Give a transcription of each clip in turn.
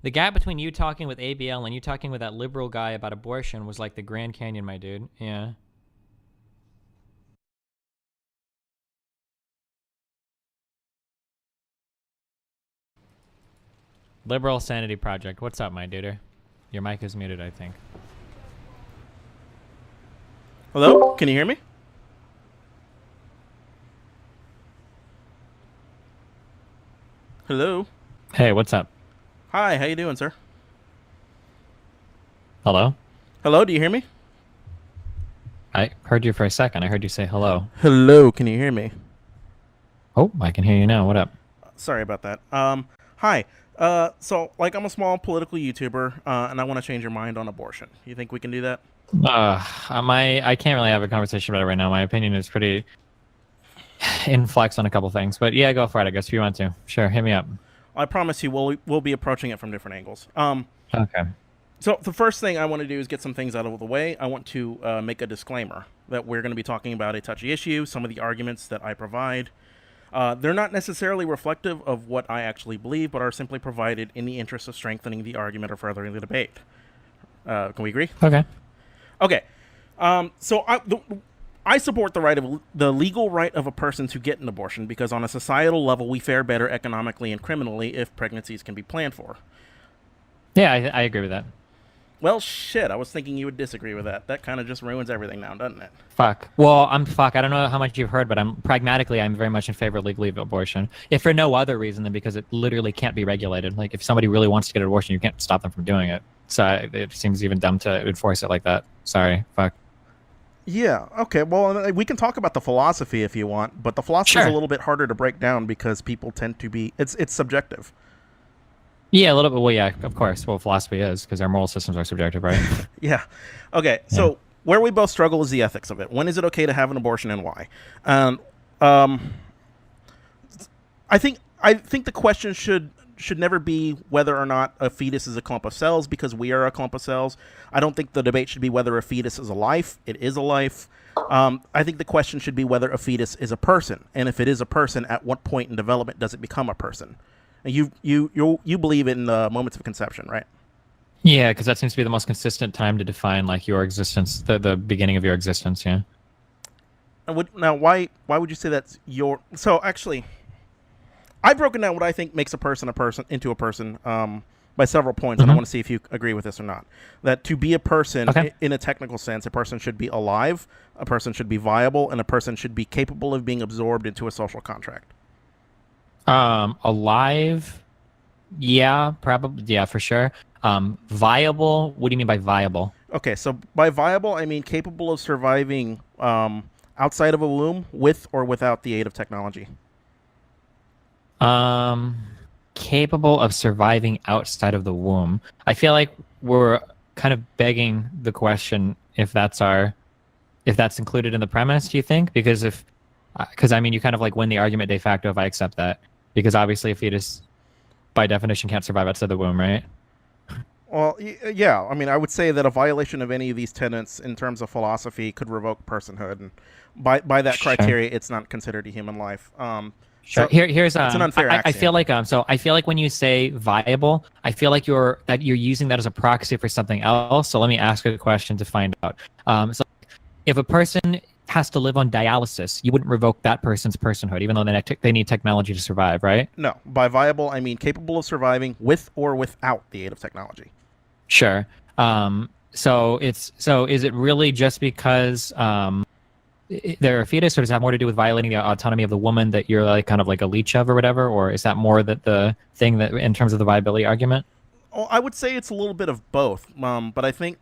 The gap between you talking with ABL and you talking with that liberal guy about abortion was like the Grand Canyon, my dude. Yeah. Liberal Sanity Project. What's up, my duder? Your mic is muted, I think. Hello? Can you hear me? Hello? Hey, what's up? Hi, how you doing, sir? Hello? Hello, do you hear me? I heard you for a second. I heard you say hello. Hello, can you hear me? Oh, I can hear you now. What up? Sorry about that. Hi. So, like, I'm a small political YouTuber, and I want to change your mind on abortion. You think we can do that? I can't really have a conversation about it right now. My opinion is pretty in flux on a couple things, but yeah, go for it. I guess if you want to. Sure, hit me up. I promise you, we'll be approaching it from different angles. Okay. So the first thing I want to do is get some things out of the way. I want to make a disclaimer that we're going to be talking about a touchy issue. Some of the arguments that I provide, they're not necessarily reflective of what I actually believe, but are simply provided in the interest of strengthening the argument or furthering the debate. Can we agree? Okay. Okay. So I support the legal right of a person to get an abortion because on a societal level we fare better economically and criminally if pregnancies can be planned for. Yeah, I agree with that. Well, shit, I was thinking you would disagree with that. That kind of just ruins everything now, doesn't it? Fuck. Well, fuck. I don't know how much you've heard, but I'm very much in favor of legally abortion. If for no other reason than because it literally can't be regulated. Like, if somebody really wants to get an abortion, you can't stop them from doing it. So it seems even dumb to enforce it like that. Sorry. Fuck. Yeah, okay. Well, we can talk about the philosophy if you want, but the philosophy is a little bit harder to break down because people tend to be it's subjective. Yeah, a little bit. Well, yeah, of course. Well, philosophy is because our moral systems are subjective, right? Yeah. Okay. So where we both struggle is the ethics of it. When is it okay to have an abortion and why? Um, I think the question should never be whether or not a fetus is a clump of cells because we are a clump of cells. I don't think the debate should be whether a fetus is a life. It is a life. I think the question should be whether a fetus is a person, and if it is a person, at what point in development does it become a person? You believe in moments of conception, right? Yeah, because that seems to be the most consistent time to define like your existence, the beginning of your existence. Yeah. Now, why would you say that's your? So actually, I've broken down what I think makes a person into a person by several points, and I want to see if you agree with this or not. That to be a person, in a technical sense, a person should be alive, a person should be viable, and a person should be capable of being absorbed into a social contract. Alive, yeah, probably, yeah, for sure. Viable, what do you mean by viable? Okay, so by viable, I mean capable of surviving outside of a womb with or without the aid of technology. Capable of surviving outside of the womb. I feel like we're kind of begging the question if that's included in the premise, do you think? Because I mean, you kind of like win the argument de facto if I accept that. Because obviously a fetus, by definition, can't survive outside the womb, right? Well, yeah. I mean, I would say that a violation of any of these tenets in terms of philosophy could revoke personhood, and by that criteria, it's not considered a human life. Sure. So Here's it's an unfair axiom. I feel like I feel like when you say viable, I feel like you're using that as a proxy for something else. So let me ask a question to find out. So if a person has to live on dialysis, you wouldn't revoke that person's personhood, even though they need technology to survive, right? No, by viable, I mean capable of surviving with or without the aid of technology. Sure. So is it really just because they're a fetus, or does it have more to do with violating the autonomy of the woman that you're like kind of like a leech of or whatever, or is that more that the thing that in terms of the viability argument? Oh, I would say it's a little bit of both, but I think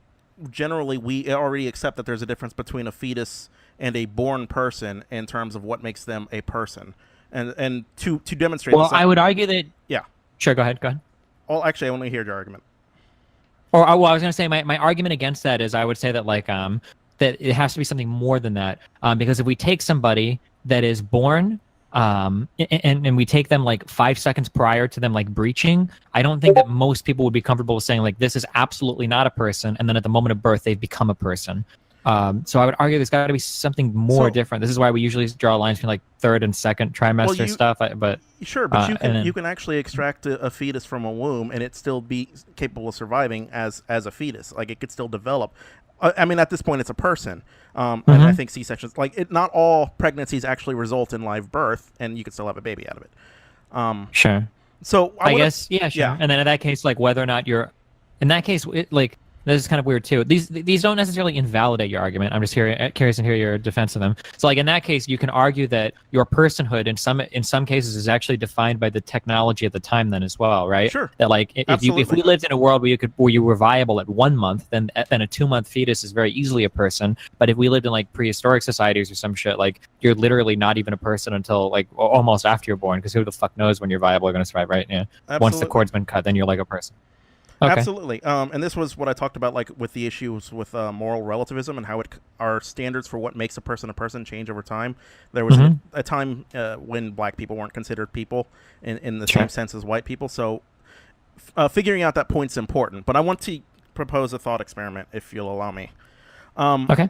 generally we already accept that there's a difference between a fetus and a born person in terms of what makes them a person, and to demonstrate. Well, I would argue that. Yeah. Sure. Go ahead. Go ahead. Oh, actually, I want to hear your argument. Or well, I was going to say my argument against that is I would say that like that it has to be something more than that, because if we take somebody that is born and we take them like 5 seconds prior to them like breaching, I don't think that most people would be comfortable with saying like this is absolutely not a person, and then at the moment of birth they've become a person. So I would argue there's got to be something more So- different. This is why we usually draw lines between like third and second trimester you- stuff. But Sure, but and then- you can actually extract a fetus from a womb and it still be capable of surviving as a fetus. Like it could still develop. I mean, at this point, it's a person, and I think C-sections not all pregnancies actually result in live birth, and you can still have a baby out of it. sure. So I guess, yeah, sure. yeah. And then in that case, like whether or not you're, in that case, this is kind of weird too. These don't necessarily invalidate your argument. I'm just curious to hear your defense of them. So like in that case, you can argue that your personhood in some cases is actually defined by the technology at the time then as well, right? Sure. That like if we lived in a world where you were viable at 1 month, then a 2-month fetus is very easily a person. But if we lived in like prehistoric societies or some shit, like you're literally not even a person until like almost after you're born, because who the fuck knows when you're viable or going to survive, right? Yeah. Once the cord's been cut, then you're like a person. Okay. Absolutely. And this was what I talked about, like with the issues with moral relativism and how our standards for what makes a person change over time. There was a time when black people weren't considered people in the same sense as white people. So figuring out that point's important. But I want to propose a thought experiment, if you'll allow me. Okay.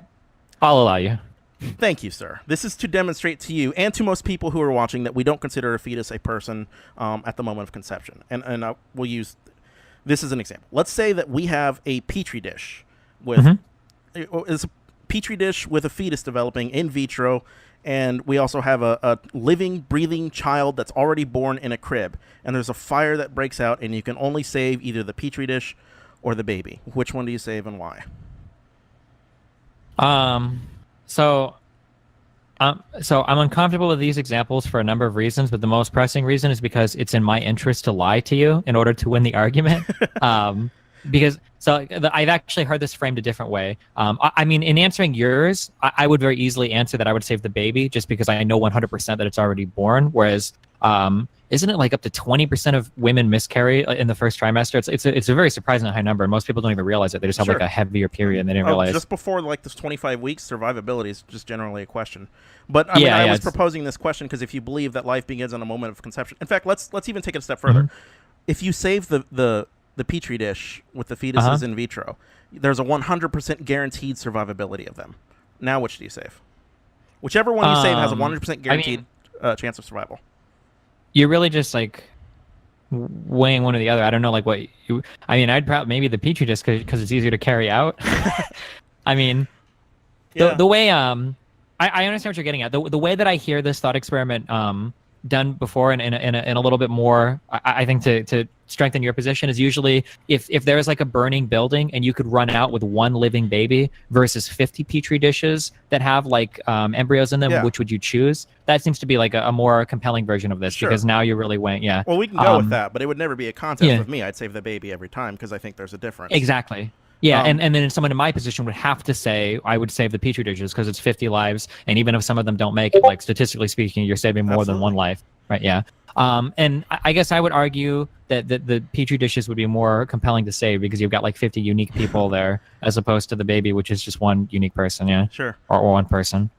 I'll allow you. Thank you, sir. This is to demonstrate to you and to most people who are watching that we don't consider a fetus a person at the moment of conception. And we'll use this as an example. Let's say that we have a petri dish with it's a petri dish with a fetus developing in vitro, and we also have a living, breathing child that's already born in a crib. And there's a fire that breaks out, and you can only save either the petri dish or the baby. Which one do you save and why? So I'm uncomfortable with these examples for a number of reasons, but the most pressing reason is because it's in my interest to lie to you in order to win the argument. I've actually heard this framed a different way. I mean, in answering yours, I would very easily answer that I would save the baby just because I know 100% that it's already born. Whereas, isn't it like up to 20% of women miscarry in the first trimester? It's a very surprisingly high number. Most people don't even realize it. They just have like a heavier period and they didn't realize. Just before like this 25 weeks, survivability is just generally a question. But I was proposing this question because if you believe that life begins on a moment of conception, in fact, let's even take it a step further. If you save the petri dish with the fetuses in vitro, there's a 100% guaranteed survivability of them. Now, which do you save? Whichever one you save has a 100% guaranteed chance of survival. You're really just like weighing one or the other. I don't know, like what you. I mean, I'd probably maybe the petri dish because it's easier to carry out. I mean, the way I understand what you're getting at. The way that I hear this thought experiment done before in a little bit more, I think to strengthen your position is usually if there's like a burning building and you could run out with one living baby versus 50 petri dishes that have like embryos in them, which would you choose? That seems to be like a more compelling version of this because now you're really weighing, Well, we can go with that, but it would never be a contest with me. I'd save the baby every time because I think there's a difference. Exactly. Yeah, and then someone in my position would have to say, I would save the petri dishes because it's 50 lives, and even if some of them don't make it, like statistically speaking, you're saving more than one life, right? Yeah. And I guess I would argue that the petri dishes would be more compelling to save because you've got like 50 unique people there as opposed to the baby, which is just one unique person, Sure. Or one person.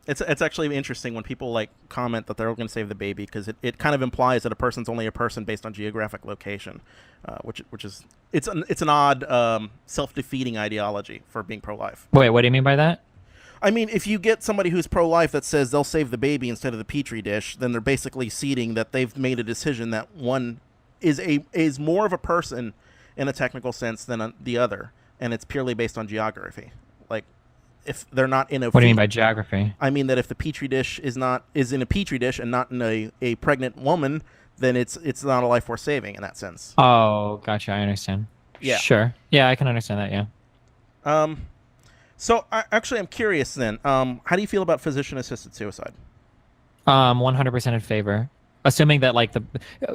It's actually interesting when people like comment that they're going to save the baby because it kind of implies that a person's only a person based on geographic location, which is it's an odd self-defeating ideology for being pro-life. Wait, what do you mean by that? I mean, if you get somebody who's pro-life that says they'll save the baby instead of the petri dish, then they're basically ceding that they've made a decision that one is more of a person in a technical sense than the other, and it's purely based on geography. Like, if they're not in a... What do you mean by geography? I mean that if the petri dish is in a petri dish and not in a pregnant woman, then it's not a life worth saving in that sense. Oh, gotcha. I understand. Yeah. Sure. Yeah, I can understand that. Yeah. So I'm curious then. How do you feel about physician-assisted suicide? 100% in favor. Assuming that, like,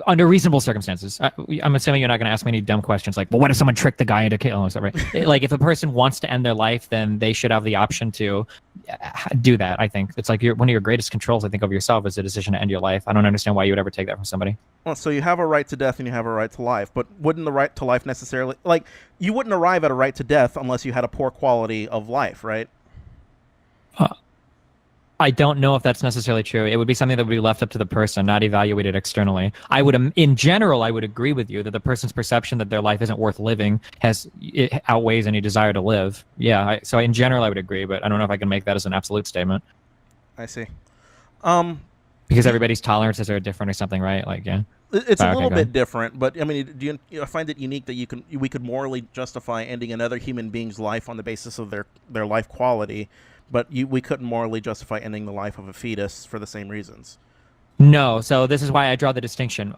under reasonable circumstances, I'm assuming you're not going to ask me any dumb questions like, well, what if someone tricked the guy into killing himself, right? Like, if a person wants to end their life, then they should have the option to do that, I think. It's like one of your greatest controls, I think, over yourself is the decision to end your life. I don't understand why you would ever take that from somebody. Well, so you have a right to death and you have a right to life, but wouldn't the right to life necessarily... Like, you wouldn't arrive at a right to death unless you had a poor quality of life, right? I don't know if that's necessarily true. It would be something that would be left up to the person, not evaluated externally. I would, in general, I would agree with you that the person's perception that their life isn't worth living it outweighs any desire to live. Yeah. So in general, I would agree, but I don't know if I can make that as an absolute statement. I see. Because everybody's tolerances are different or something, right? Like, yeah. It's Sorry, a little go ahead. bit different, but I mean, I find it unique that we could morally justify ending another human being's life on the basis of their life quality, but we couldn't morally justify ending the life of a fetus for the same reasons. No, so this is why I draw the distinction.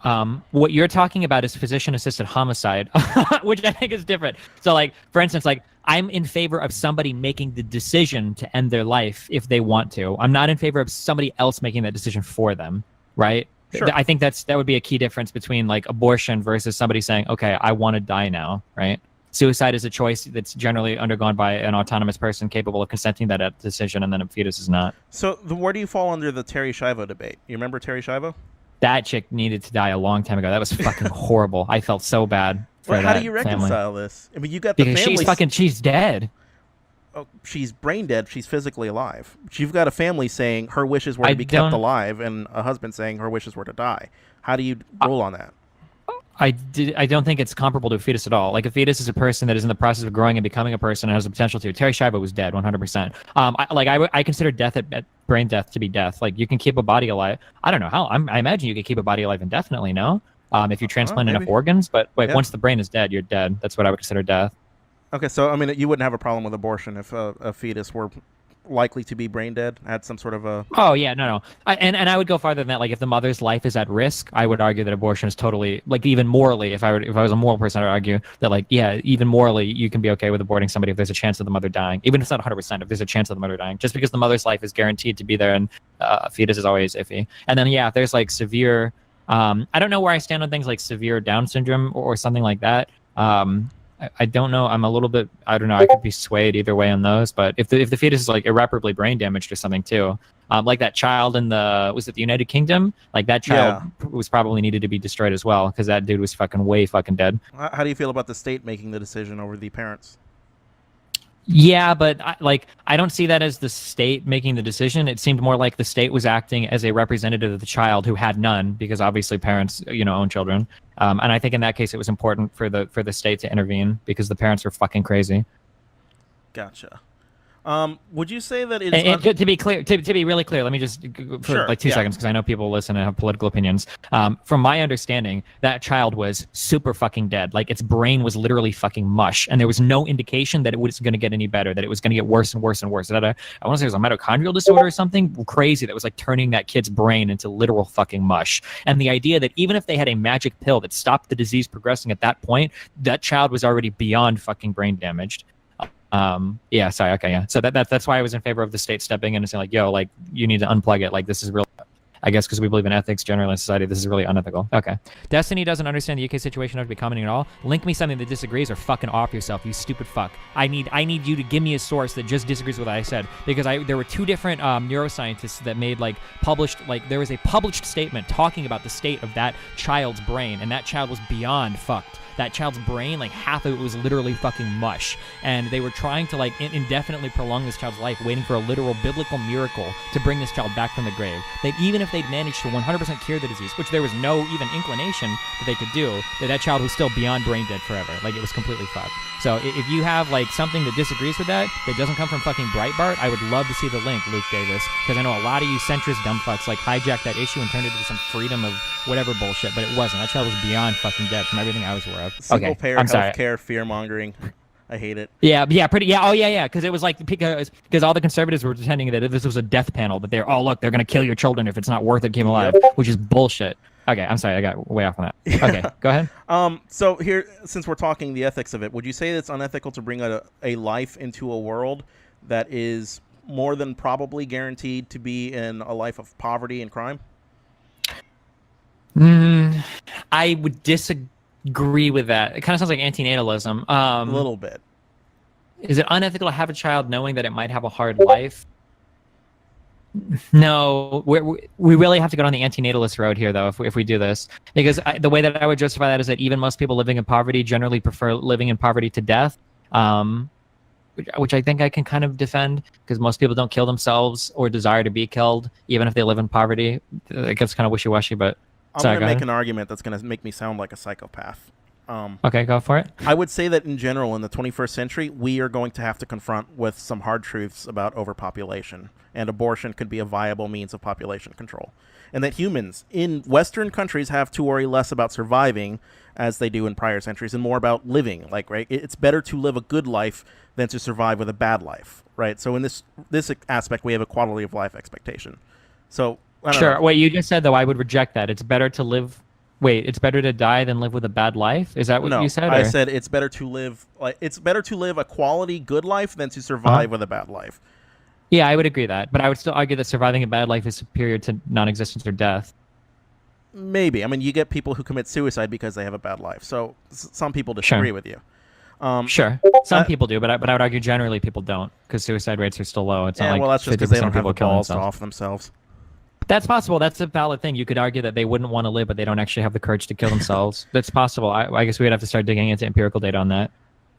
What you're talking about is physician-assisted homicide, which I think is different. So, like, for instance, like, I'm in favor of somebody making the decision to end their life if they want to. I'm not in favor of somebody else making that decision for them, right? Sure. I think that would be a key difference between, like, abortion versus somebody saying, okay, I want to die now, right? Suicide is a choice that's generally undergone by an autonomous person capable of consenting to that decision, and then a fetus is not. So where do you fall under the Terry Schiavo debate? You remember Terry Schiavo? That chick needed to die a long time ago. That was fucking horrible. I felt so bad for Well, how that do you family. reconcile this? I mean, you got the Because family. she's dead. Oh, she's brain dead. She's physically alive. You've got a family saying her wishes were I to be kept don't- alive, and a husband saying her wishes were to die. How do you rule on that? I don't think it's comparable to a fetus at all. Like, a fetus is a person that is in the process of growing and becoming a person and has the potential to. Terry Schiavo was dead 100%. I consider death at brain death to be death. Like, you can keep a body alive. I don't know how. I imagine you could keep a body alive indefinitely, no? If you transplant enough maybe. organs. But wait, Yeah. once the brain is dead, you're dead. That's what I would consider death. Okay, so I mean, you wouldn't have a problem with abortion if a fetus were likely to be brain dead, had some sort of a. Oh yeah, no. And I would go farther than that. Like, if the mother's life is at risk, I would argue that abortion is totally, like, even morally. If I was a moral person, I would argue that, like, yeah, even morally, you can be okay with aborting somebody if there's a chance of the mother dying, even if it's not 100%. If there's a chance of the mother dying, just because the mother's life is guaranteed to be there, and a fetus is always iffy. And then yeah, if there's like severe, I don't know where I stand on things like severe Down syndrome or something like that. I don't know. I'm a little bit. I don't know. I could be swayed either way on those. But if the fetus is like irreparably brain damaged or something too, like that child in the United Kingdom, like that child was probably needed to be destroyed as well because that dude was way fucking dead. How do you feel about the state making the decision over the parents? Yeah, but I don't see that as the state making the decision. It seemed more like the state was acting as a representative of the child who had none, because obviously parents, own children. And I think in that case it was important for the state to intervene because the parents were fucking crazy. Gotcha. Would you say that it's And to be clear, to be really clear, let me just for Sure, like 2 yeah. seconds because I know people listen and have political opinions. From my understanding, that child was super fucking dead. Like, its brain was literally fucking mush, and there was no indication that it was going to get any better. That it was going to get worse and worse and worse. I want to say it was a mitochondrial disorder or something crazy that was like turning that kid's brain into literal fucking mush. And the idea that even if they had a magic pill that stopped the disease progressing at that point, that child was already beyond fucking brain damaged. Yeah, sorry. Okay. Yeah. So that's why I was in favor of the state stepping in and saying, like, yo, like, you need to unplug it. Like, this is real. I guess because we believe in ethics generally in society, this is really unethical. Okay. Destiny doesn't understand the UK situation or to be commenting at all. Link me something that disagrees or fucking off yourself, you stupid fuck. I need you to give me a source that just disagrees with what I said, because there were 2 different neuroscientists that made there was a published statement talking about the state of that child's brain, and that child was beyond fucked. That child's brain, like, half of it was literally fucking mush. And they were trying to, like, indefinitely prolong this child's life, waiting for a literal biblical miracle to bring this child back from the grave. That even if they'd managed to 100% cure the disease, which there was no even inclination that they could do, that child was still beyond brain dead forever. Like, it was completely fucked. So if you have, like, something that disagrees with that doesn't come from fucking Breitbart, I would love to see the link, Luke Davis, because I know a lot of you centrist dumb fucks, like, hijacked that issue and turned it into some freedom of whatever bullshit, but it wasn't. That child was beyond fucking dead from everything I was aware of. Single payer I'm sorry. healthcare fear mongering? I hate it. Yeah, pretty. Yeah, oh yeah. Because it was like because all the conservatives were pretending that this was a death panel, but look, they're gonna kill your children if it's not worth it, keep them alive, which is bullshit. Okay, I'm sorry, I got way off on that. Okay, go ahead. So here, since we're talking the ethics of it, would you say it's unethical to bring a life into a world that is more than probably guaranteed to be in a life of poverty and crime? I would disagree with that. It kind of sounds like antinatalism. A little bit. Is it unethical to have a child knowing that it might have a hard life? No, we really have to go down the antinatalist road here, though, if we do this. Because the way that I would justify that is that even most people living in poverty generally prefer living in poverty to death. which I think I can kind of defend because most people don't kill themselves or desire to be killed, even if they live in poverty. It gets kind of wishy-washy, but I'm sorry, going go to make ahead. an argument that's going to make me sound like a psychopath. Okay, go for it. I would say that in general, in the 21st century, we are going to have to confront with some hard truths about overpopulation, and abortion could be a viable means of population control. And that humans in Western countries have to worry less about surviving as they do in prior centuries and more about living. Like, right, it's better to live a good life than to survive with a bad life, right? So in this aspect, we have a quality of life expectation. So I don't Sure. know. Wait, you just said though I would reject that. It's better to live. Wait, it's better to die than live with a bad life. Is that what No, you said? I or- said it's better to live a quality good life than to survive Uh-huh. with a bad life. Yeah, I would agree that, but I would still argue that surviving a bad life is superior to non-existence or death. Maybe. I mean, you get people who commit suicide because they have a bad life. So some people disagree Sure. with you. Sure, some uh, people do, but I would argue generally people don't because suicide rates are still low. It's Yeah, not like well, that's just 50% because they don't of have people the kill balls to themselves. off themselves. That's possible. That's a valid thing. You could argue that they wouldn't want to live, but they don't actually have the courage to kill themselves. That's possible. I guess we would have to start digging into empirical data on that.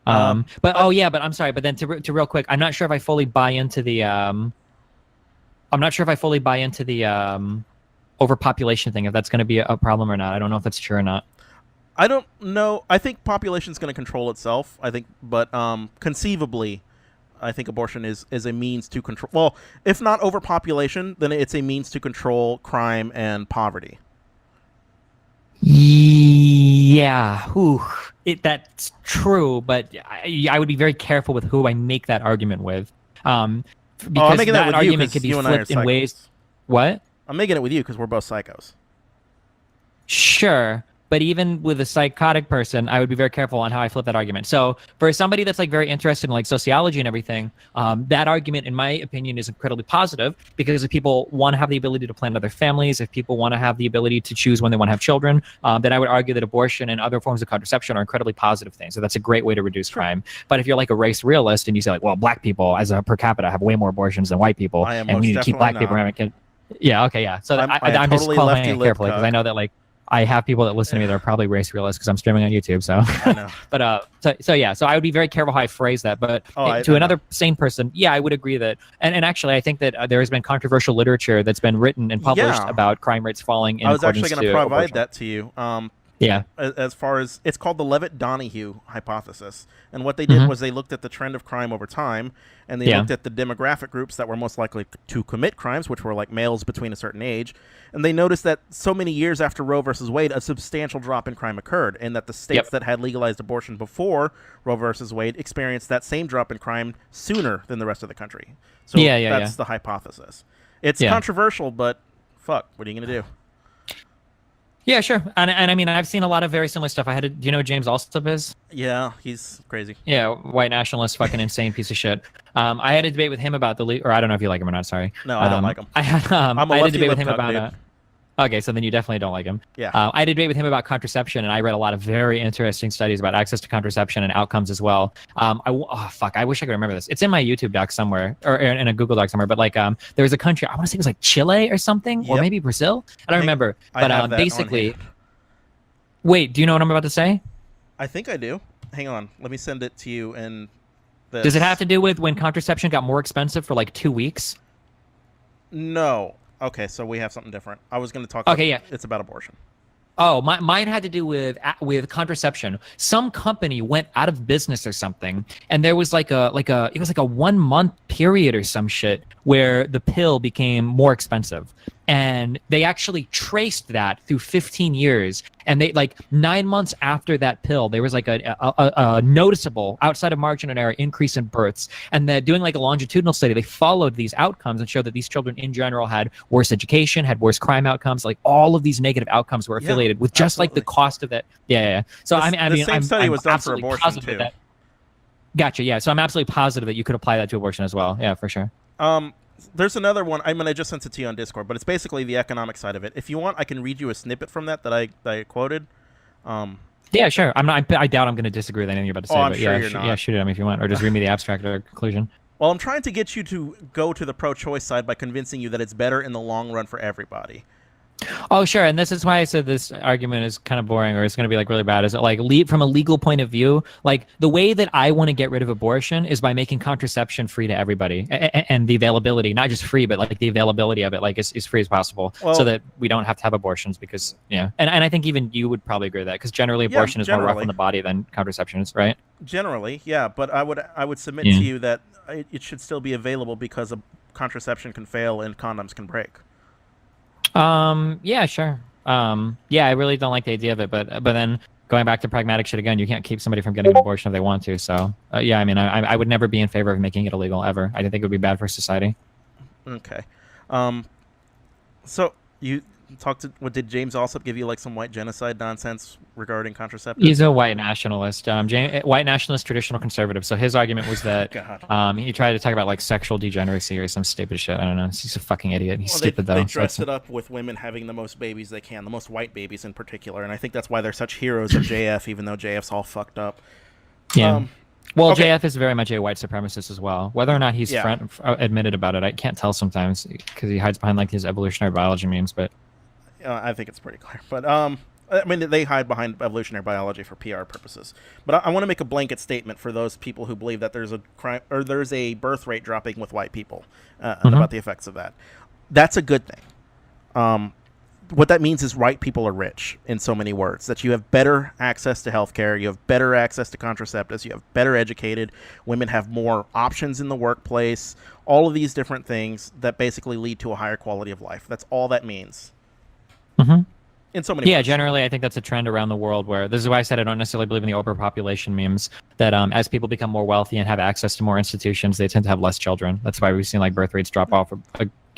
But oh yeah, but I'm sorry. But then to real quick, I'm not sure if I fully buy into the overpopulation thing. If that's going to be a problem or not, I don't know if that's true or not. I don't know. I think population's going to control itself. I think, but conceivably, I think abortion is a means to control. Well, if not overpopulation, then it's a means to control crime and poverty. Yeah, that's true, but I would be very careful with who I make that argument with, because making that that with you argument 'cause could be you and I are flipped in ways. psychos. What? I'm making it with you because we're both psychos. Sure, but even with a psychotic person, I would be very careful on how I flip that argument. So for somebody that's like very interested in like sociology and everything, that argument, in my opinion, is incredibly positive because if people want to have the ability to plan other families, if people want to have the ability to choose when they want to have children, then I would argue that abortion and other forms of contraception are incredibly positive things. So that's a great way to reduce crime. But if you're like a race realist and you say like, well, black people as a per capita have way more abortions than white people, I am and we need most to keep black definitely people not. from having kids. Yeah, okay, yeah. So I am I'm just totally calling it lefty carefully because I libcuck. know that like I have people that listen to me that are probably race realists because I'm streaming on YouTube. So, I know. but so yeah, so I would be very careful how I phrase that. But I to know. another sane person, yeah, I would agree that. And actually, I think that there has been controversial literature that's been written and published Yeah. about crime rates falling in I was actually accordance going to to provide abortion. that to you. Yeah. As far as it's called the Levitt-Donahue hypothesis, and what they did was they looked at the trend of crime over time, and they Yeah. looked at the demographic groups that were most likely to commit crimes, which were like males between a certain age, and they noticed that so many years after Roe versus Wade, a substantial drop in crime occurred, and that the states Yep. that had legalized abortion before Roe versus Wade experienced that same drop in crime sooner than the rest of the country. So Yeah, that's the hypothesis. It's Yeah. controversial, but fuck, what are you gonna do? Yeah, sure. And I mean, I've seen a lot of very similar stuff. Do you know who James Alsop is? Yeah, he's crazy. Yeah, white nationalist, fucking insane piece of shit. I had a debate with him about or I don't know if you like him or not. Sorry. No, I don't like him. I had I'm a I had a lefty debate with him libcuck, about. dude. Okay, so then you definitely don't like him. Yeah. I had a debate with him about contraception, and I read a lot of very interesting studies about access to contraception and outcomes as well. Oh fuck, I wish I could remember this. It's in my YouTube doc somewhere, or in a Google doc somewhere. But like, there was a country, I want to say it was like Chile or something, or Yep. maybe Brazil. I don't think remember. I But have that on basically, hand. wait, do you know what I'm about to say? I think I do. Hang on, let me send it to you. And this. Does it have to do with when contraception got more expensive for like 2 weeks? No. Okay, so we have something different. I was going to talk. Okay, yeah. It's about abortion. Oh, mine had to do with contraception. Some company went out of business or something, and there was it was like a 1 month period or some shit where the pill became more expensive, and they actually traced that through 15 years. And they like 9 months after that pill, there was like a noticeable outside of margin of error increase in births. And they're doing like a longitudinal study. They followed these outcomes and showed that these children in general had worse education, had worse crime outcomes. Like all of these negative outcomes were affiliated with just like the absolutely. cost of that. Yeah. So The- I the mean, same study I'm was done for absolutely abortion, positive too. that. Gotcha. Yeah. So I'm absolutely positive that you could apply that to abortion as well. Yeah, for sure. There's another one. I just sent it to you on Discord, but it's basically the economic side of it. If you want, I can read you a snippet from that I quoted. Yeah, sure. I doubt I'm going to disagree with anything you're about to say. I'm but sure yeah, you're not. yeah, shoot it at me if you want, or just read me the abstract or conclusion. Well, I'm trying to get you to go to the pro-choice side by convincing you that it's better in the long run for everybody. Oh, sure. And this is why I said this argument is kind of boring or it's going to be like really bad. Is it like from a legal point of view, like the way that I want to get rid of abortion is by making contraception free to everybody and the availability, not just free, but like the availability of it, like as free as possible Well, so that we don't have to have abortions because, yeah. And I think even you would probably agree with that because generally Yeah, abortion is more rough generally. on the body than contraception is, right? Generally, yeah, but I would submit Yeah. to you that it should still be available because a contraception can fail and condoms can break. Yeah, sure. Yeah, I really don't like the idea of it, but then going back to pragmatic shit again, you can't keep somebody from getting an abortion if they want to. So yeah, I mean, I would never be in favor of making it illegal ever. I think it would be bad for society. Okay. Um, so you talked to what did James Alsop give you like some white genocide nonsense regarding contraceptives? He's a white nationalist, white nationalist, traditional conservative. So his argument was that God. he tried to talk about like sexual degeneracy or some stupid shit. I don't know. He's a fucking idiot. He's Well, stupid they though. dress it up with women having the most babies they can, the most white babies in particular, and I think that's why they're such heroes of JF, even though JF's all fucked up. Yeah. Well, okay. JF is very much a white supremacist as well. Whether or not he's Yeah. admitted about it, I can't tell sometimes because he hides behind like his evolutionary biology memes. But I think it's pretty clear. But I mean, they hide behind evolutionary biology for PR purposes. But I want to make a blanket statement for those people who believe that there's a crime or there's a birth rate dropping with white people, and about the effects of that. That's a good thing. What that means is white people are rich in so many words that you have better access to healthcare, you have better access to contraceptives, you have better educated, women have more options in the workplace, all of these different things that basically lead to a higher quality of life. That's all that means. In so many yeah, words. generally, I think that's a trend around the world where this is why I said I don't necessarily believe in the overpopulation memes. That as people become more wealthy and have access to more institutions, they tend to have less children. That's why we've seen like birth rates drop off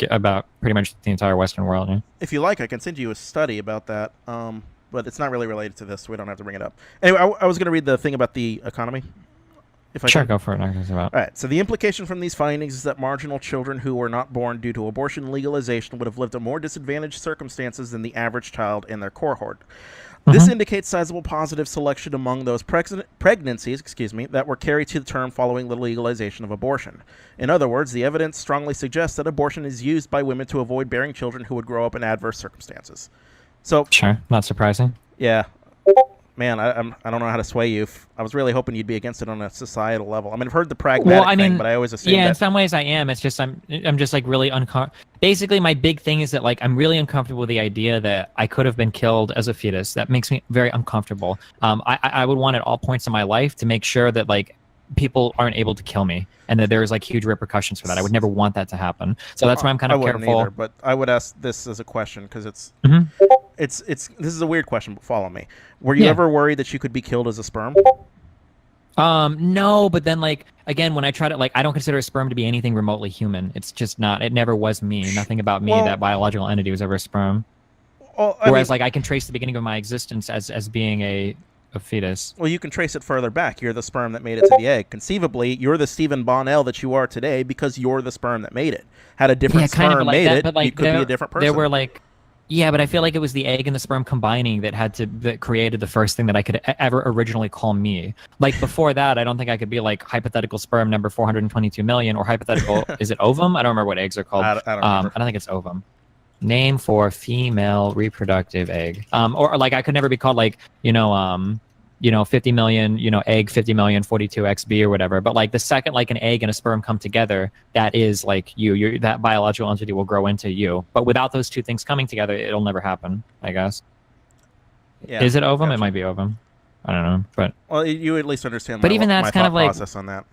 about pretty much the entire Western world. Yeah? If you like, I can send you a study about that, but it's not really related to this, so we don't have to bring it up. Anyway, I was going to read the thing about the economy. If I Sure, can. go for it. Not about. All right. So the implication from these findings is that marginal children who were not born due to abortion legalization would have lived in more disadvantaged circumstances than the average child in their cohort. This indicates sizable positive selection among those pregnancies, that were carried to term following the legalization of abortion. In other words, the evidence strongly suggests that abortion is used by women to avoid bearing children who would grow up in adverse circumstances. So, Sure, not surprising. yeah. Man, I don't know how to sway you. I was really hoping you'd be against it on a societal level. I mean, I've heard the pragmatic thing, but I always assume yeah, that... in some ways I am. It's just I'm just like really Basically, my big thing is that like I'm really uncomfortable with the idea that I could have been killed as a fetus. That makes me very uncomfortable. I would want at all points in my life to make sure that like people aren't able to kill me and that there's like huge repercussions for that. I would never want that to happen. So that's why I'm kind of careful. Either, but I would ask this as a question because it's this is a weird question, but follow me. Were you ever worried that you could be killed as a sperm? No, but then like again, when I try to like, I don't consider a sperm to be anything remotely human. It's just not. It never was me. Nothing about me, that biological entity, was ever a sperm. Whereas like I can trace the beginning of my existence as being a fetus. Well, you can trace it further back. You're the sperm that made it to the egg. Conceivably, you're the Stephen Bonnell that you are today because you're the sperm that made it. Had a different sperm made it, but like you could be a different person. There were like, yeah, but I feel like it was the egg and the sperm combining that created the first thing that I could ever originally call me. Like before that, I don't think I could be like hypothetical sperm number 422 million or hypothetical. Is it ovum? I don't remember what eggs are called. I don't remember. I don't think it's ovum. Name for female reproductive egg. Or like I could never be called like 50 million, egg 50 million 42xb or whatever. But like the second like an egg and a sperm come together, that is like you. That biological entity will grow into you. But without those two things coming together, it'll never happen. I guess. Yeah, is it ovum? gotcha. It might be ovum. I don't know, but well, you at least understand. But even that's my kind of like process on that.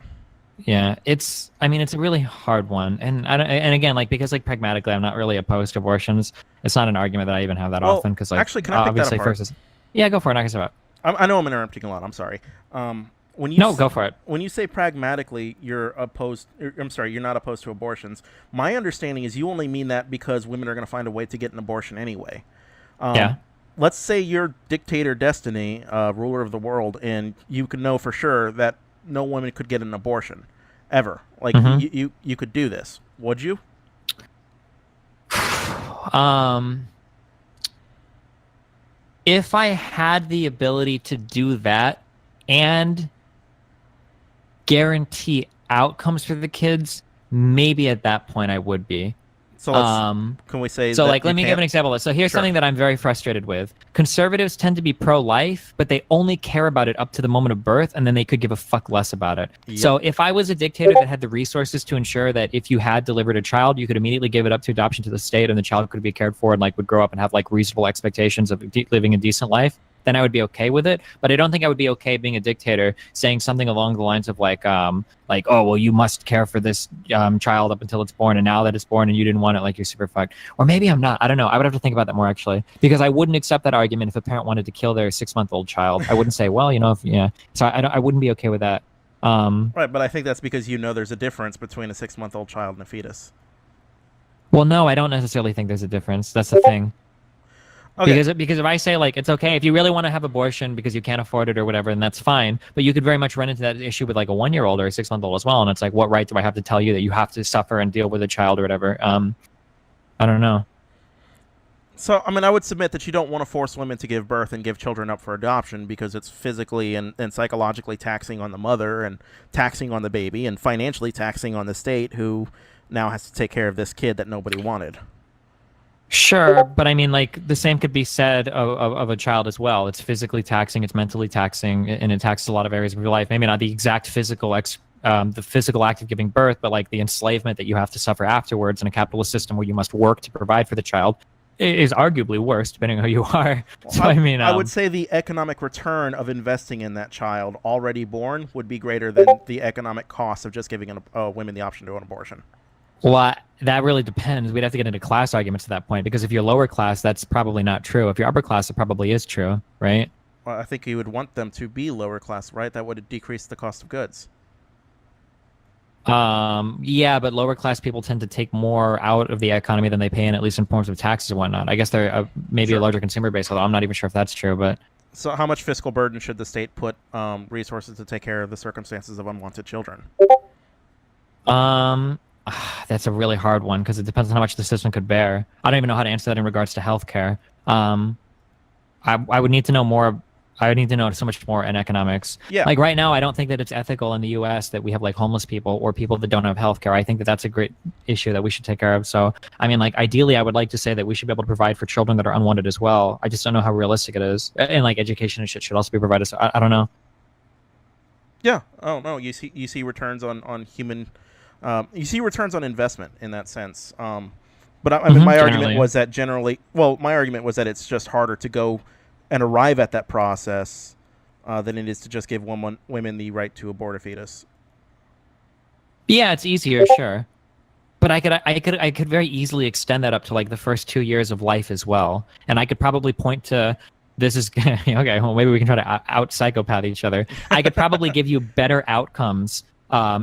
Yeah, it's a really hard one, and again, like because like pragmatically, I'm not really opposed to abortions. It's not an argument that I even have that often because like actually, can I pick that apart? Yeah, go for it. Knock us out. I know I'm interrupting a lot. I'm sorry. When you go for it. When you say pragmatically, you're not opposed to abortions. My understanding is you only mean that because women are going to find a way to get an abortion anyway. Yeah. Let's say you're dictator destiny, ruler of the world, and you can know for sure that no woman could get an abortion ever. Like you could do this. Would you? If I had the ability to do that and guarantee outcomes for the kids, maybe at that point I would be. So can we say So, that like, let me give an example. So, here's Sure. something that I'm very frustrated with. Conservatives tend to be pro-life, but they only care about it up to the moment of birth, and then they could give a fuck less about it. Yep. So, if I was a dictator that had the resources to ensure that if you had delivered a child, you could immediately give it up to adoption to the state, and the child could be cared for and like would grow up and have like reasonable expectations of living a decent life, then I would be okay with it. But I don't think I would be okay being a dictator saying something along the lines of like, oh, well, you must care for this child up until it's born, and now that it's born and you didn't want it, like you're super fucked. Or maybe I'm not. I don't know. I would have to think about that more actually, because I wouldn't accept that argument if a parent wanted to kill their 6-month-old child. I wouldn't say, well, yeah. So I wouldn't be okay with that. Right, but I think that's because there's a difference between a 6-month-old child and a fetus. Well, no, I don't necessarily think there's a difference. That's the thing. Okay. Because if I say like it's okay if you really want to have abortion because you can't afford it or whatever, then that's fine. But you could very much run into that issue with like a 1-year-old or a 6-month-old as well, and it's like, what right do I have to tell you that you have to suffer and deal with a child or whatever? I don't know. So, I mean, I would submit that you don't want to force women to give birth and give children up for adoption because it's physically and psychologically taxing on the mother and taxing on the baby and financially taxing on the state who now has to take care of this kid that nobody wanted. Sure, but I mean, like the same could be said of a child as well. It's physically taxing, it's mentally taxing, and it taxes a lot of areas of your life. Maybe not the exact the physical act of giving birth, but like the enslavement that you have to suffer afterwards in a capitalist system where you must work to provide for the child is arguably worse, depending on who you are. So I mean, I would say the economic return of investing in that child already born would be greater than the economic cost of just giving women the option to an abortion. Well, that really depends. We'd have to get into class arguments at that point, because if you're lower class, that's probably not true. If you're upper class, it probably is true, right? Well, I think you would want them to be lower class, right? That would decrease the cost of goods. Yeah, but lower class people tend to take more out of the economy than they pay in, at least in forms of taxes and whatnot. I guess they're maybe Sure. a larger consumer base, although I'm not even sure if that's true. But So how much fiscal burden should the state put resources to take care of the circumstances of unwanted children? that's a really hard one because it depends on how much the system could bear. I don't even know how to answer that in regards to healthcare. I would need to know more. I would need to know so much more in economics. Yeah. Like right now, I don't think that it's ethical in the U.S. that we have like homeless people or people that don't have healthcare. I think that that's a great issue that we should take care of. So, I mean, like ideally, I would like to say that we should be able to provide for children that are unwanted as well. I just don't know how realistic it is. And like education and shit should also be provided. So I don't know. Yeah. Oh no. You see returns on human. You see returns on investment in that sense. But I mean, my argument was that my argument was that it's just harder to go and arrive at that process than it is to just give women the right to abort a fetus. Yeah, it's easier, sure. But I could very easily extend that up to like the first 2 years of life as well. And I could probably point to this is okay. Well, maybe we can try to out psychopath each other. I could probably give you better outcomes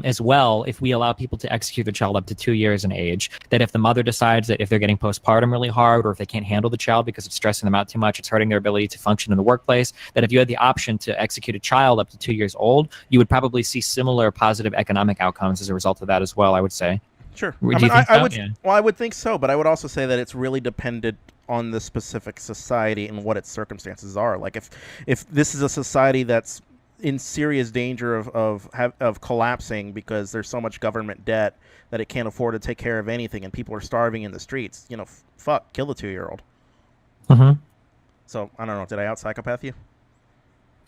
as well if we allow people to execute the child up to 2 years in age. That if the mother decides that if they're getting postpartum really hard, or if they can't handle the child because it's stressing them out too much, it's hurting their ability to function in the workplace, that if you had the option to execute a child up to 2 years old, you would probably see similar positive economic outcomes as a result of that as well, I would say. Sure. Do you think so? Yeah. Well, I would think so, but I would also say that it's really dependent on the specific society and what its circumstances are. Like if this is a society that's in serious danger of collapsing because there's so much government debt that it can't afford to take care of anything, and people are starving in the streets, fuck, kill the 2-year-old. Mm-hmm. So I don't know. Did I out psychopath you?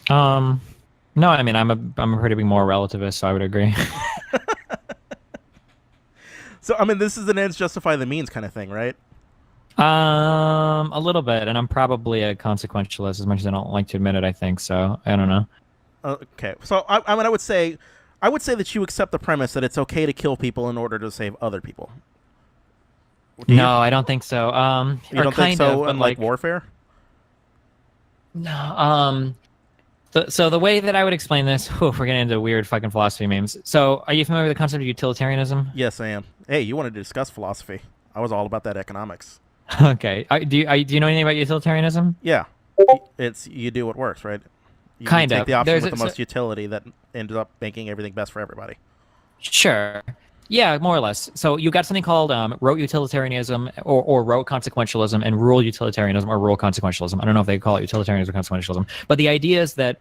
No, I mean I'm a pretty big moral relativist, so I would agree. So I mean, this is an ends justify the means kind of thing, right? A little bit, and I'm probably a consequentialist as much as I don't like to admit it. I think so. I don't know. Okay, so I mean, I would say that you accept the premise that it's okay to kill people in order to save other people. No, I don't think so. You don't think so in like warfare? No. So the way that I would explain this, we're getting into weird fucking philosophy memes. So are you familiar with the concept of utilitarianism? Yes, I am. Hey, you wanted to discuss philosophy. I was all about that economics. Okay. Do you know anything about utilitarianism? Yeah. It's you do what works, right? You Kind take of. the option There's with the most utility that ends up making everything best for everybody. Sure. Yeah, more or less. So you got something called rote utilitarianism or rote consequentialism, and rural utilitarianism or rural consequentialism. I don't know if they call it utilitarianism or consequentialism, but the idea is that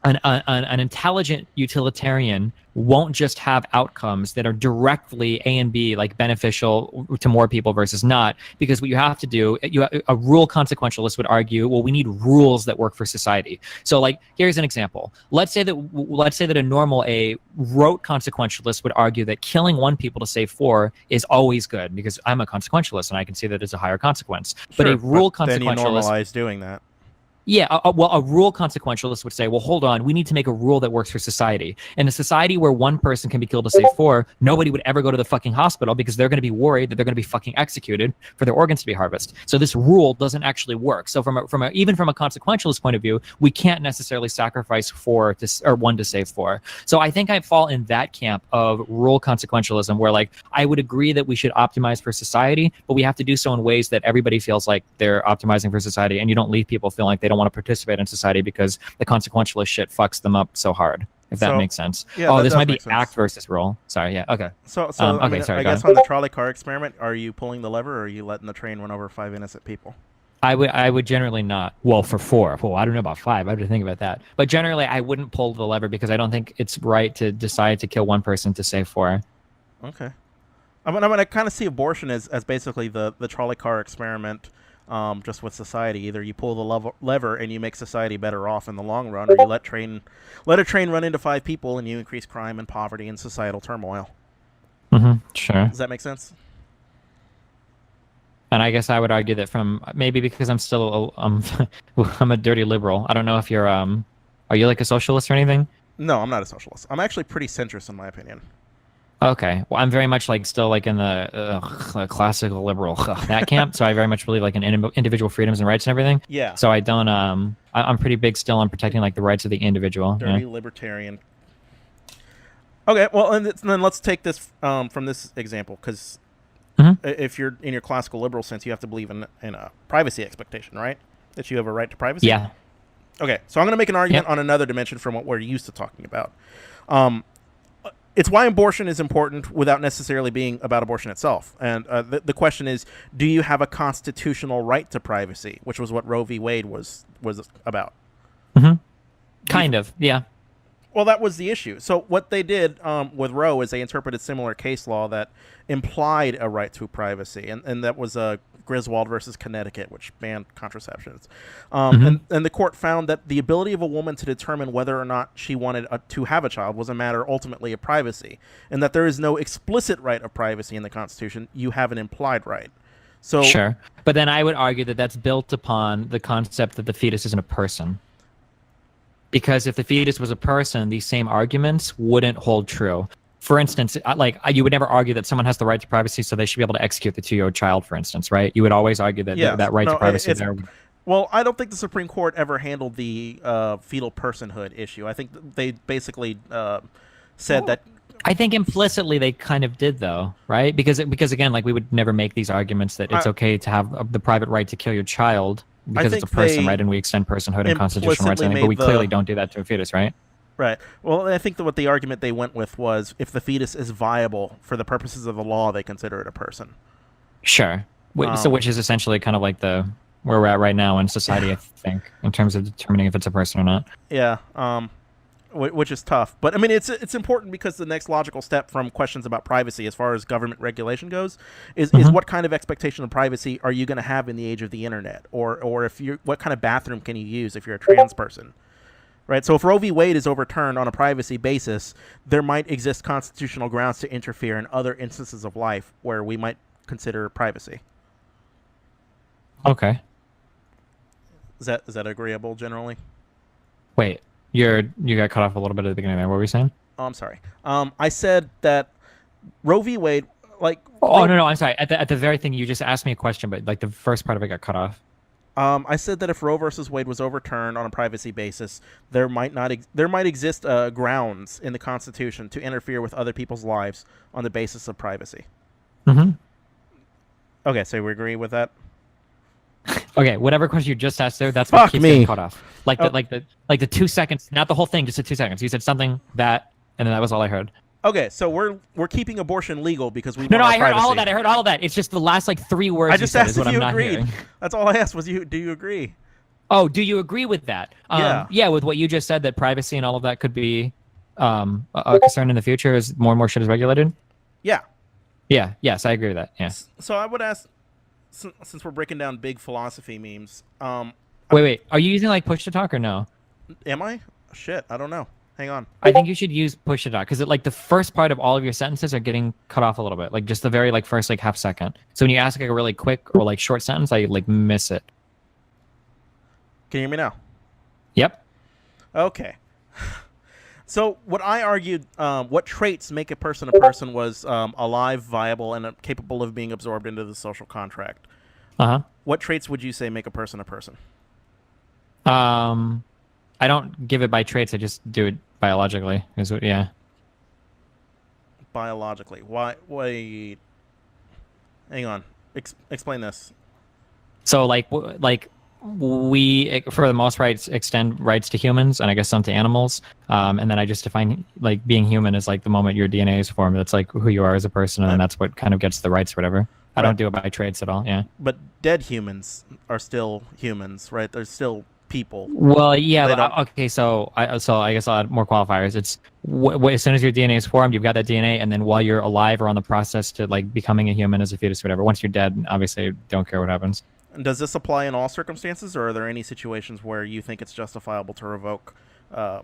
an intelligent utilitarian won't just have outcomes that are directly A and B, like beneficial to more people versus not. Because what you have to do, a rule consequentialist would argue, well, we need rules that work for society. So, like, here's an example. Let's say that a rote consequentialist would argue that killing one people to save four is always good because I'm a consequentialist and I can see that it's a higher consequence. But Sure, a rule then you consequentialist. normalize doing that. Yeah, a rule consequentialist would say, well, hold on, we need to make a rule that works for society. In a society where one person can be killed to save four, nobody would ever go to the fucking hospital because they're going to be worried that they're going to be fucking executed for their organs to be harvested. So this rule doesn't actually work. So even from a consequentialist point of view, we can't necessarily sacrifice one to save four. So I think I fall in that camp of rule consequentialism, where like I would agree that we should optimize for society, but we have to do so in ways that everybody feels like they're optimizing for society, and you don't leave people feeling like they don't want to participate in society because the consequentialist shit fucks them up so hard, if that makes sense. Yeah, this might be make sense. Act versus rule. Sorry, yeah, okay. So I guess on the trolley car experiment, are you pulling the lever or are you letting the train run over 5 innocent people? I would generally not. Well, for four. Well, I don't know about five. I have to think about that. But generally, I wouldn't pull the lever because I don't think it's right to decide to kill one person to save four. Okay. I kind of see abortion as basically the trolley car experiment, just with society. Either you pull the lever and you make society better off in the long run, or you let a train run into 5 people and you increase crime and poverty and societal turmoil. Sure. Does that make sense? And I guess I would argue that maybe because I'm still I'm a dirty liberal. I don't know if you're are you like a socialist or anything? No, I'm not a socialist. I'm actually pretty centrist in my opinion. Okay. Well, I'm very much like still like in the classical liberal that camp. So I very much believe like in individual freedoms and rights and everything. Yeah. So I don't. I'm pretty big still on protecting like the rights of the individual. Dirty libertarian. Okay. Well, and then let's take this from this example, because if you're in your classical liberal sense, you have to believe in a privacy expectation, right? That you have a right to privacy. Yeah. Okay. So I'm going to make an argument on another dimension from what we're used to talking about. It's why abortion is important without necessarily being about abortion itself. And the question is, do you have a constitutional right to privacy, which was what Roe v. Wade was about. Kind of, yeah. Well, that was the issue. So what they did with Roe is they interpreted similar case law that implied a right to privacy, and that was Griswold versus Connecticut, which banned contraceptions. And the court found that the ability of a woman to determine whether or not she wanted to have a child was a matter ultimately of privacy, and that there is no explicit right of privacy in the Constitution. You have an implied right. So sure, but then I would argue that that's built upon the concept that the fetus isn't a person. Because if the fetus was a person, these same arguments wouldn't hold true. For instance, you would never argue that someone has the right to privacy, so they should be able to execute the 2-year-old child, for instance, right? You would always argue that that right to privacy there. Well, I don't think the Supreme Court ever handled the fetal personhood issue. I think they basically said that. I think implicitly they kind of did, though, right? Because again, like we would never make these arguments that it's okay to have the private right to kill your child because it's a person, right? And we extend personhood and constitutional rights, but we clearly don't do that to a fetus, right? Right. Well, I think that what the argument they went with was if the fetus is viable for the purposes of the law, they consider it a person. Sure. So which is essentially kind of like where we're at right now in society, I think, in terms of determining if it's a person or not. Yeah. Which is tough. But, I mean, it's important because the next logical step from questions about privacy as far as government regulation goes is what kind of expectation of privacy are you going to have in the age of the internet? Or what kind of bathroom can you use if you're a trans person? Right? So if Roe v. Wade is overturned on a privacy basis, there might exist constitutional grounds to interfere in other instances of life where we might consider privacy. Okay. Is that agreeable generally? Wait. You got cut off a little bit at the beginning there. What were you saying? Oh, I'm sorry. I said that Roe v. Wade, like... Oh, no, I'm sorry. At the very thing, you just asked me a question, but like the first part of it got cut off. I said that if Roe versus Wade was overturned on a privacy basis, there might exist grounds in the Constitution to interfere with other people's lives on the basis of privacy. Okay, so we agree with that? Okay, whatever question you just asked there, that's what keeps getting cut off. Like the 2 seconds, not the whole thing, just the 2 seconds. You said something that, and then that was all I heard. Okay, so we're keeping abortion legal because we no, want I heard privacy. all of that. I heard all of that. It's just the last 3 words. I just you said asked is what if you I'm not agreed. hearing. That's all I asked was do you agree? Oh, do you agree with that? Yeah. Yeah, with what you just said, that privacy and all of that could be a concern in the future as more and more shit is regulated. Yeah. Yeah, yes, I agree with that. Yeah. So I would ask, since we're breaking down big philosophy memes, Wait. Are you using like push to talk or no? am I? Shit, I don't know. Hang on. I think you should use push to talk because like the first part of all of your sentences are getting cut off a little bit, like just the very like first like half second. So when you ask like a really quick or like short sentence, I like miss it. Can you hear me now? Yep. Okay. So what I argued, what traits make a person was alive, viable, and capable of being absorbed into the social contract. Uh What traits would you say make a person? huh. I don't give it by traits. I just do it biologically. Yeah. Biologically. Why? Wait. Hang on. Explain this. So like we for the most rights extend rights to humans and I guess some to animals. And then I just define like being human as like the moment your DNA is formed. That's like who you are as a person, and that's what kind of gets the rights or whatever. I don't do it by traits at all. Yeah. But dead humans are still humans, right? They're still people. Well, yeah. They But, don't- okay. So I guess I'll add more qualifiers. It's as soon as your DNA is formed, you've got that DNA, and then while you're alive or on the process to like becoming a human as a fetus, or whatever. Once you're dead, obviously, don't care what happens. And does this apply in all circumstances, or are there any situations where you think it's justifiable to revoke A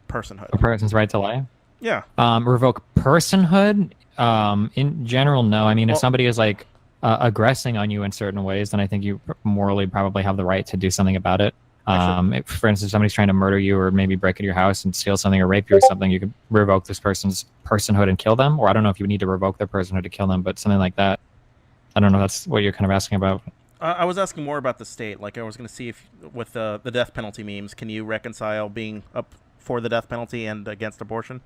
personhood? person's right to life. Yeah. Revoke personhood. In general, no. I mean, Well- if somebody is like aggressing on you in certain ways, then I think you morally probably have the right to do something about it. If, for instance, somebody's trying to murder you or maybe break into your house and steal something or rape you or something, you could revoke this person's personhood and kill them. Or I don't know if you need to revoke their personhood to kill them, but something like that. I don't know if that's what you're kind of asking about. I was asking more about the state. Like I was going to see if, with the death penalty memes, can you reconcile being up for the death penalty and against abortion?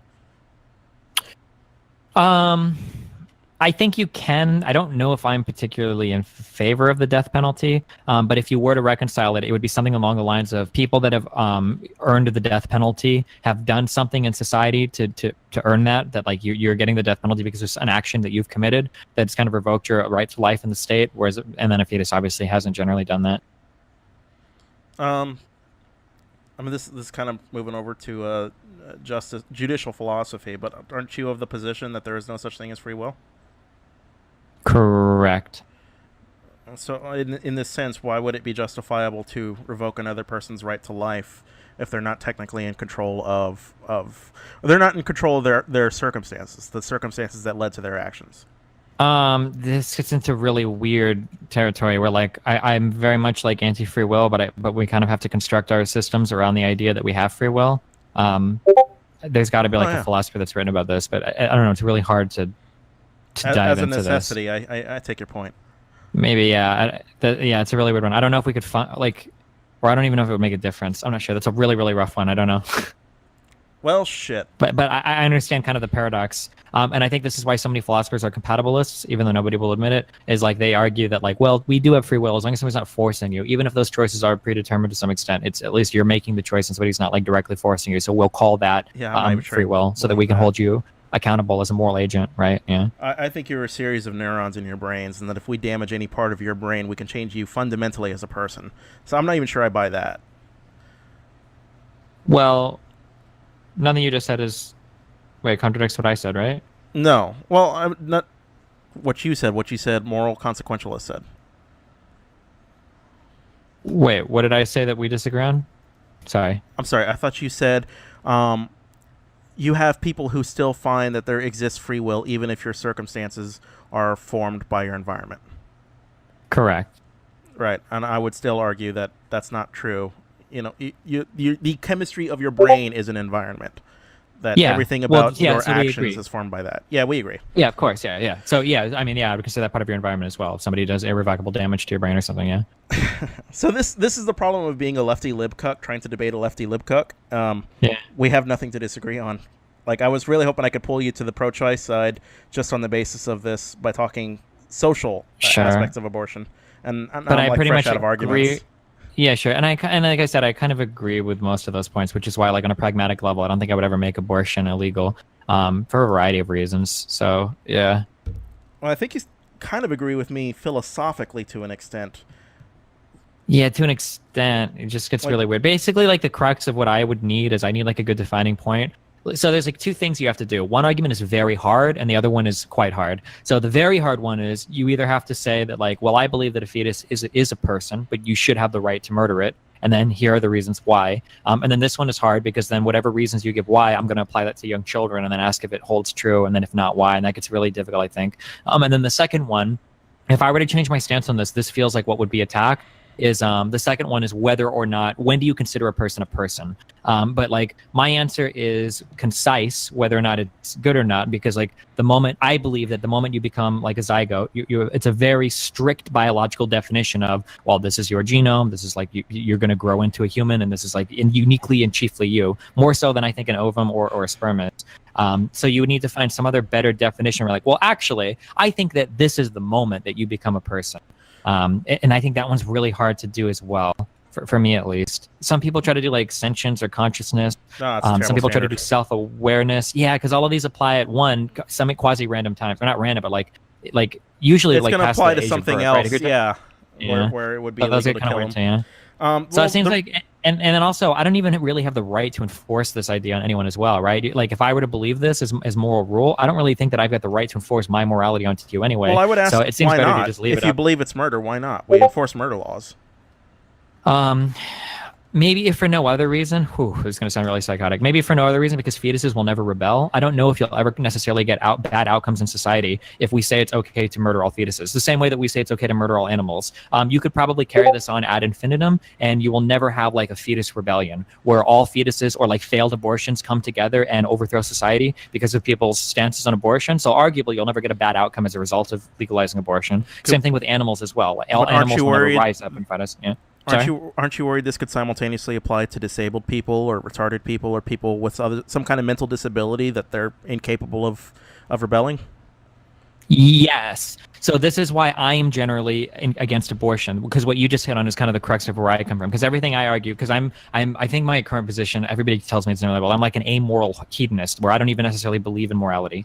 I think you can. I don't know if I'm particularly in favor of the death penalty, but if you were to reconcile it, it would be something along the lines of people that have earned the death penalty have done something in society to earn that like you're getting the death penalty because there's an action that you've committed that's kind of revoked your right to life in the state, whereas and then a fetus obviously hasn't generally done that. I mean, this is kind of moving over to judicial philosophy, but aren't you of the position that there is no such thing as free will? Correct. So, in this sense, why would it be justifiable to revoke another person's right to life if they're not technically in control of they're not in control of their circumstances, the circumstances that led to their actions? This gets into really weird territory where like I'm very much like anti-free will, but we kind of have to construct our systems around the idea that we have free will. There's got to be like yeah. a philosopher that's written about this, but I don't know. It's really hard to dive As a into necessity, this. I take your point. Maybe yeah, yeah. It's a really weird one. I don't know if we could find like, or I don't even know if it would make a difference. I'm not sure. That's a really really rough one. I don't know. Well, shit. But I understand kind of the paradox, and I think this is why so many philosophers are compatibilists, even though nobody will admit it. Is like they argue that like, well, we do have free will as long as somebody's not forcing you. Even if those choices are predetermined to some extent, it's at least you're making the choice and somebody's not like directly forcing you. So we'll call that Yeah, I'm not even sure free will, so that we can hold you accountable as a moral agent, right? Yeah. I think you're a series of neurons in your brains, and that if we damage any part of your brain, we can change you fundamentally as a person. So I'm not even sure I buy that. Well, nothing you just said is contradicts what I said, right? No. Well, I'm not what you said. What you said, moral consequentialist said. Wait, what did I say that we disagree on? Sorry. I'm sorry. I thought you said you have people who still find that there exists free will, even if your circumstances are formed by your environment. Correct. Right, and I would still argue that that's not true. You know, the chemistry of your brain is an environment. That Yeah. everything Well, about yeah, your so we actions agree. is formed by that. Yeah, we agree. Yeah, of course. Yeah. So yeah, I mean, yeah, I would consider that part of your environment as well. If somebody does irrevocable damage to your brain or something, yeah. So this is the problem of being a lefty libcuck, trying to debate a lefty libcuck. Yeah. We have nothing to disagree on. Like, I was really hoping I could pull you to the pro-choice side just on the basis of this by talking social Sure. aspects of abortion. And now But I'm I like pretty fresh much out of agree. arguments. Yeah, sure. And like I said, I kind of agree with most of those points, which is why, like on a pragmatic level, I don't think I would ever make abortion illegal, for a variety of reasons. So yeah. Well, I think you kind of agree with me philosophically to an extent. Yeah, to an extent, it just gets Like- really weird. Basically, like the crux of what I would need is I need like a good defining point. So there's like two things you have to do. One argument is very hard, and the other one is quite hard. So the very hard one is you either have to say that like, well, I believe that a fetus is a person, but you should have the right to murder it, and then here are the reasons why. And then this one is hard because then whatever reasons you give why, I'm going to apply that to young children, and then ask if it holds true, and then if not, why, and that gets really difficult, I think. And then the second one, if I were to change my stance on this feels like what would be attacked. Is the second one is whether or not, when do you consider a person? But like my answer is concise, whether or not it's good or not, because like the moment I believe that the moment you become like a zygote, it's a very strict biological definition of, well, this is your genome, this is like you're going to grow into a human, and this is like uniquely and chiefly you, more so than I think an ovum or a sperm is. So you would need to find some other better definition where like, well, actually, I think that this is the moment that you become a person. And I think that one's really hard to do as well, for me at least. Some people try to do like sentience or consciousness. No, it's a Some people terrible try to do standard. self-awareness. Yeah, because all of these apply at some quasi-random times. They're not random, but like usually It's like going to past apply the to age of something birth, else, right? If you're- yeah, Yeah. Where it would be But those illegal get to kind of kill weird him. too, yeah. So Well, it seems the- like, and then also, I don't even really have the right to enforce this idea on anyone as well, right? Like, if I were to believe this as moral rule, I don't really think that I've got the right to enforce my morality onto you anyway. Well, I would ask, so it seems why better not? to just leave If it you up. believe it's murder, why not? We enforce murder laws. Maybe if for no other reason, this is going to sound really psychotic. Maybe for no other reason because fetuses will never rebel. I don't know if you'll ever necessarily get bad outcomes in society if we say it's okay to murder all fetuses. The same way that we say it's okay to murder all animals. You could probably carry this on ad infinitum, and you will never have like a fetus rebellion where all fetuses or like failed abortions come together and overthrow society because of people's stances on abortion. So arguably, you'll never get a bad outcome as a result of legalizing abortion. Same thing with animals as well. All But aren't animals you will never worried- rise up and fight us. Yeah. Sorry? Aren't you worried this could simultaneously apply to disabled people or retarded people or people with some kind of mental disability that they're incapable of rebelling? Yes. So this is why I am generally against abortion, because what you just hit on is kind of the crux of where I come from. Because everything I argue, because I think my current position, everybody tells me it's nearly, well, I'm like an amoral hedonist where I don't even necessarily believe in morality.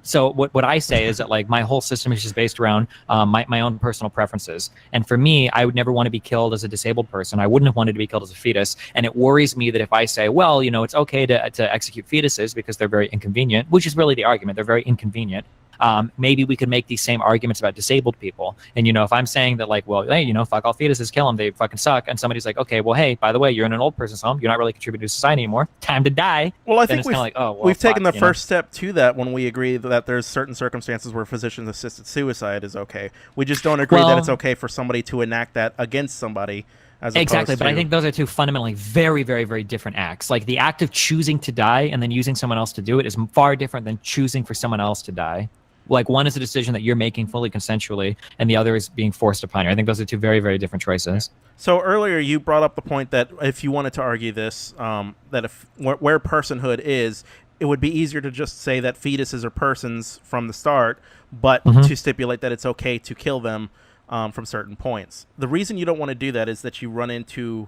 So what I say is that like my whole system is just based around my own personal preferences. And for me, I would never want to be killed as a disabled person. I wouldn't have wanted to be killed as a fetus. And it worries me that if I say, well, it's okay to execute fetuses because they're very inconvenient, which is really the argument. They're very inconvenient. Maybe we could make these same arguments about disabled people. And, if I'm saying that like, well, hey, fuck all fetuses, kill them, they fucking suck. And somebody's like, okay, well, hey, by the way, you're in an old person's home. You're not really contributing to society anymore. Time to die. Well, I Then think it's we've, kinda like, oh, well, we've taken the fuck, first step to that when we agree that there's certain circumstances where physician-assisted suicide is okay. We just don't agree that Well- it's okay for somebody to enact that against somebody. As Exactly, opposed but I to- think those are two fundamentally very, very, very different acts. Like the act of choosing to die and then using someone else to do it is far different than choosing for someone else to die. Like one is a decision that you're making fully consensually, and the other is being forced upon you. I think those are two very, very different choices. So earlier you brought up the point that if you wanted to argue this, that if where personhood is, it would be easier to just say that fetuses are persons from the start, but to stipulate that it's okay to kill them from certain points. The reason you don't want to do that is that you run into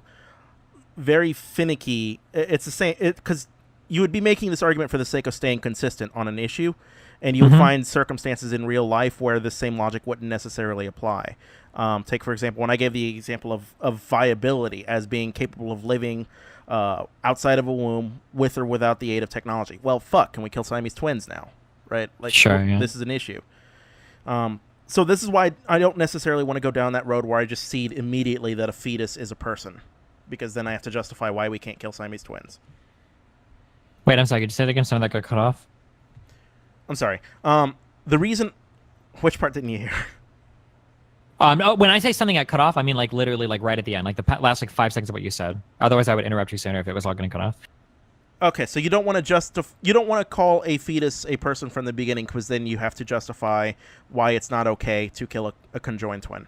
very finicky. It's the same because you would be making this argument for the sake of staying consistent on an issue. And you would find circumstances in real life where the same logic wouldn't necessarily apply. Take, for example, when I gave the example of viability as being capable of living outside of a womb with or without the aid of technology. Well, fuck, can we kill Siamese twins now? Right? Like, Sure, yeah. This is an issue. So this is why I don't necessarily want to go down that road where I just cede immediately that a fetus is a person. Because then I have to justify why we can't kill Siamese twins. Wait, I'm sorry. Could you say that again? Something that got cut off? I'm sorry. The reason... Which part didn't you hear? When I say something got cut off, I mean like literally like right at the end, like the last like 5 seconds of what you said. Otherwise, I would interrupt you sooner if it was all going to cut off. Okay, so you don't want to you don't want to call a fetus a person from the beginning because then you have to justify why it's not okay to kill a conjoined twin.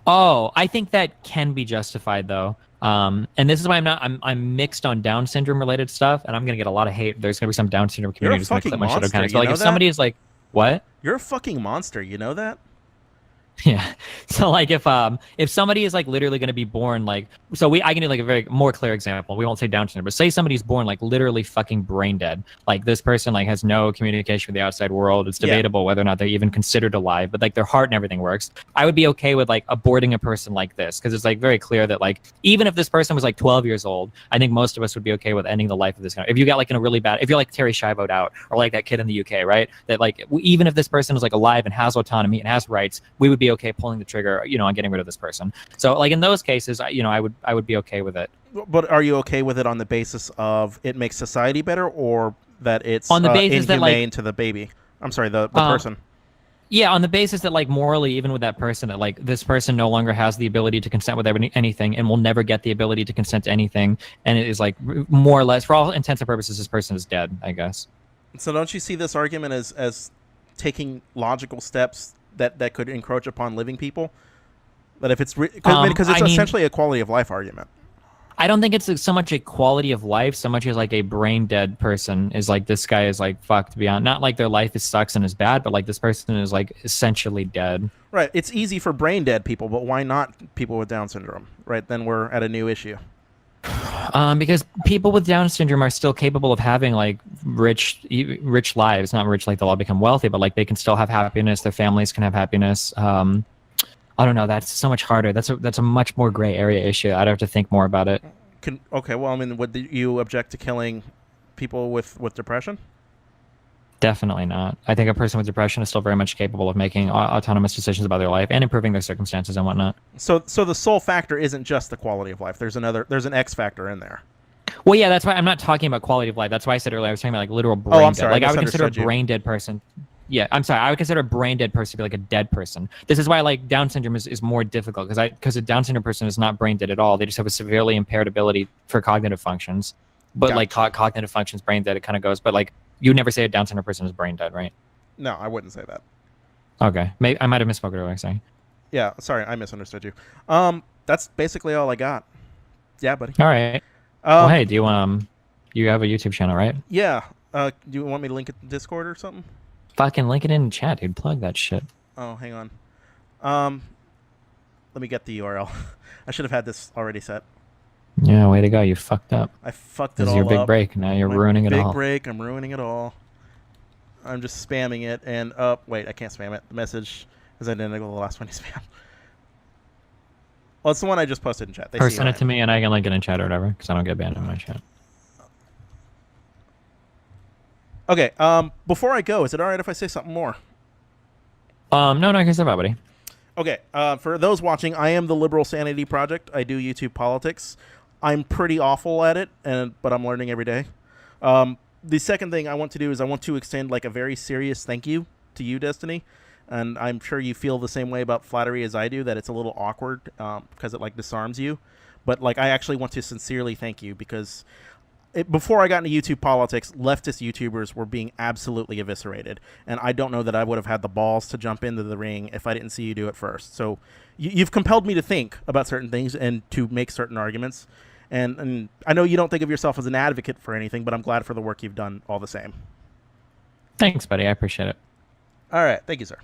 Oh, I think that can be justified though. And this is why I'm mixed on Down syndrome related stuff, and I'm gonna get a lot of hate. There's gonna be some Down syndrome You're a community who's gonna fucking clip my shit monster, kind of. you So like know if that? somebody is like, what? You're a fucking monster, you know that? Yeah. So like if somebody is like literally going to be born like I can do like a very more clear example. We won't say Down syndrome, but say somebody's born like literally fucking brain dead. Like this person like has no communication with the outside world. It's Yeah. debatable whether or not they're even considered alive, but like their heart and everything works. I would be okay with like aborting a person like this because it's like very clear that like even if this person was like 12 years old, I think most of us would be okay with ending the life of this guy. If you got like in a really bad, if you're like Terry Schiavoed out or like that kid in the UK, right? That like even if this person was like alive and has autonomy and has rights, we would be okay pulling the trigger, on getting rid of this person. So like in those cases, I would be okay with it. But are you okay with it on the basis of it makes society better, or that it's On the basis inhumane that like to the baby? I'm sorry, the person. yeah, on the basis that like morally, even with that person, that like this person no longer has the ability to consent with anything and will never get the ability to consent to anything, and it is like more or less, for all intents and purposes, this person is dead, I guess. So don't you see this argument as taking logical steps that could encroach upon living people? That if it's because it's essentially a quality of life argument. I don't think it's so much a quality of life, so much as like a brain dead person is like this guy is like fucked beyond. Not like their life is sucks and is bad, but like this person is like essentially dead. Right. It's easy for brain dead people, but why not people with Down syndrome? Right. Then we're at a new issue. Because people with Down syndrome are still capable of having like rich lives. Not rich like they'll all become wealthy, but like they can still have happiness. Their families can have happiness. I don't know. That's so much harder. That's a much more gray area issue. I'd have to think more about it. Okay. Well, I mean, would you object to killing people with depression? Definitely not. I think a person with depression is still very much capable of making autonomous decisions about their life and improving their circumstances and whatnot. So the sole factor isn't just the quality of life. There's an X factor in there. Well, yeah, that's why I'm not talking about quality of life. That's why I said earlier I was talking about like literal brain I'm dead. sorry, Like I I would consider a misunderstood you. brain dead person. Yeah, I'm sorry. I would consider a brain dead person to be like a dead person. This is why like Down syndrome is more difficult because a Down syndrome person is not brain dead at all. They just have a severely impaired ability for cognitive functions. But like cognitive functions, brain dead, it kind of goes. But like you would never say a Down syndrome person is brain dead, right? No, I wouldn't say that. Okay, maybe I might have misspoken earlier. Sorry. Yeah, sorry, I misunderstood you. That's basically all I got. Yeah, buddy. All right. Well, hey, do you you have a YouTube channel, right? Yeah. Do you want me to link it to Discord or something? Fucking link it in chat, dude. Plug that shit. Oh, hang on. Let me get the URL. I should have had this already set. Yeah, way to go. You fucked up. I fucked it This is all your big up. break. Now you're My ruining it all. Big break. I'm ruining it all. I'm just spamming it, and wait, I can't spam it. The message is identical to the last one you spammed. Well, it's the one I just posted in chat. Or send it to me, and I can link it in chat or whatever, because I don't get banned in my chat. Okay. Before I go, is it all right if I say something more? No, I can say bye, buddy. Okay. For those watching, I am the Liberal Sanity Project. I do YouTube politics. I'm pretty awful at it, but I'm learning every day. The second thing I want to do is I want to extend like a very serious thank you to you, Destiny. And I'm sure you feel the same way about flattery as I do, that it's a little awkward because it like disarms you. But like I actually want to sincerely thank you because before I got into YouTube politics, leftist YouTubers were being absolutely eviscerated. And I don't know that I would have had the balls to jump into the ring if I didn't see you do it first. So you've compelled me to think about certain things and to make certain arguments. And I know you don't think of yourself as an advocate for anything, but I'm glad for the work you've done all the same. Thanks, buddy. I appreciate it. All right. Thank you, sir.